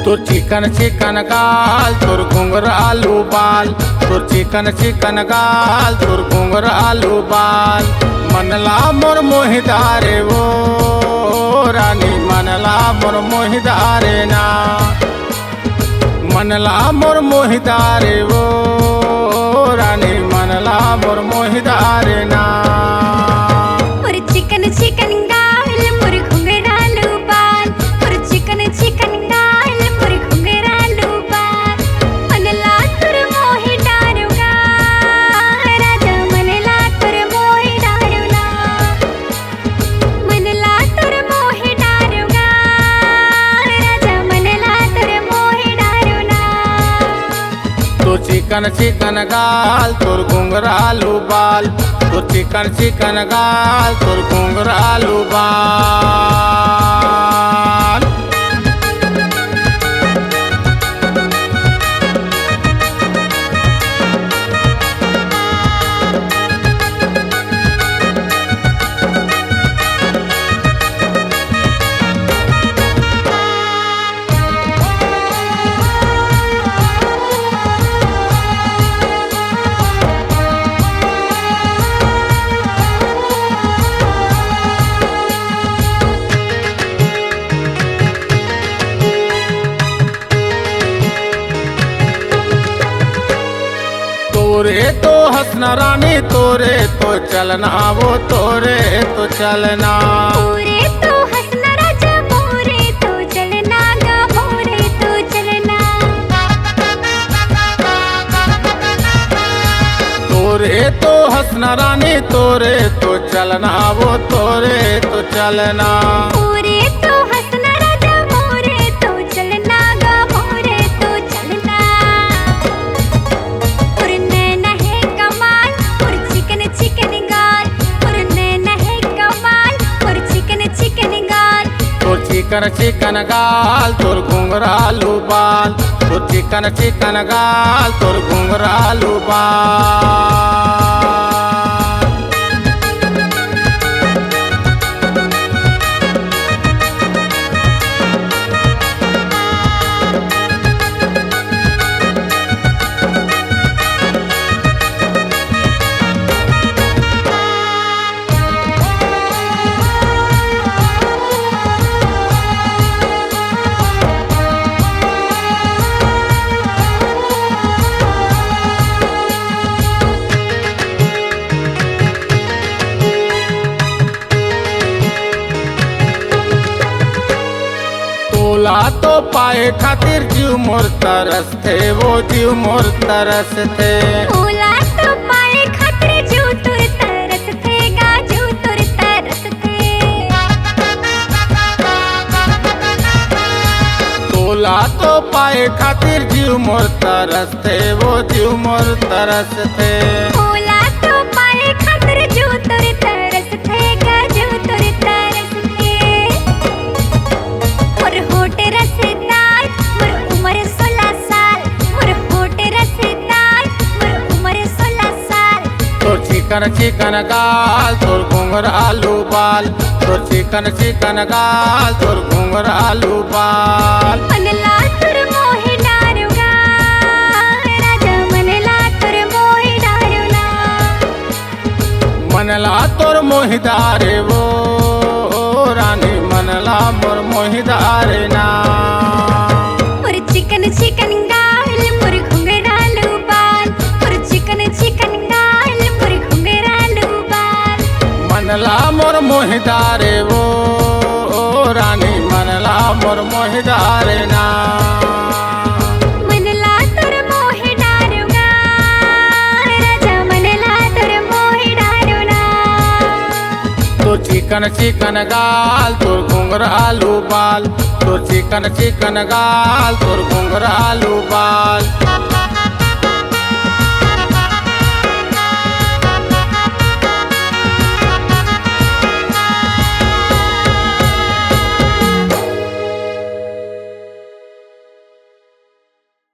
तोर चिकन चिकन गाल तोर घुंगर आलू बाल, तोर चिकन चिकन गाल तोर घुंगर आलू बाल। मनला मोर मोहिदारे वो रानी, मनला मोर मोहिदारे ना, मनला मोर मोहिदारे वो रानी, मनला मोर मोहिदारे ना। मोर चिकन चिकन गाल मोर घुंगर आलू बाल, मोर चिकन चिकन गाल मोर घुंगर आलू बाल। मनला तोर मोहि डारूगा राजा, मनला तोर मोहि डारूला, मनला तोर मोहि डारूगा राजा, मनला तोर मोहि डारूला। तोर चिकन चिकन गाल तोर घुंगर आलू बाल, तोर चिकन चिकन गाल तोर घुंगर आलू बाल। तोरे तो हंसना रानी, तोरे तो चलना वो, तोरे तो चलना। मोरे तो हंसना राजा, मोरे तो चलना गा, मोरे तो चलना। तोरे तो हंसना रानी, तोरे तो चलना वो, तोरे तो चलना। मोरे तो हंसना राजा, मोरे तो चलना गा, मोरे तो चलना। और नैना है कमाल और चिकन चिकन गाल, और नैना है कमाल और चिकन चिकन गाल। तोर चिकन चिकन गाल तोर घुंगर आलू बाल, तोर चिकन चिकन गाल तोर घुंगर आलू बाल। तोला तो पाए खातिर जीव मोर तरस थे, वो जीव मोर तरस थे। तोला तो पाए खातिर जो तुर तरस थे गा, जो तुर तरस थे। तोला तो पाए खातिर जीव मोर तरस थे, वो जीव मोर तरस थे। तोला तो पाए खातिर जो तुर तरस थे गा, जो तुर तरस थे। मोर होठ रसदार मोर उम्र 16 साल, मोर होठ रसदार मोर उम्र 16 साल। तोर चिकन चिकन गाल तोर घुंगर आलू बाल, तोर चिकन चिकन गाल तोर घुंगर आलू बाल। मनला तोर मोहि डारूगा राजा, मनला तोर मोहि डारूला, मनला तोर मोहिदारे वो रानी, मनला मोर मोहिदारे ना। मोर चिकन चिकन गाल मोर घुंगर आलू बाल, मोर चिकन चिकन गाल मोर घुंगर आलू बाल। मनला मोर मोहिदारे वो रानी, मनला मोर मोहिदारे ना। मनला तोर मोहि डारूगा राजा, मनला तोर मोहि डारूला। तो चिकन चिकन गाल तोर घुंघरालू बाल, तोर चिकन चिकन गाल तोर घुंघरालू बाल।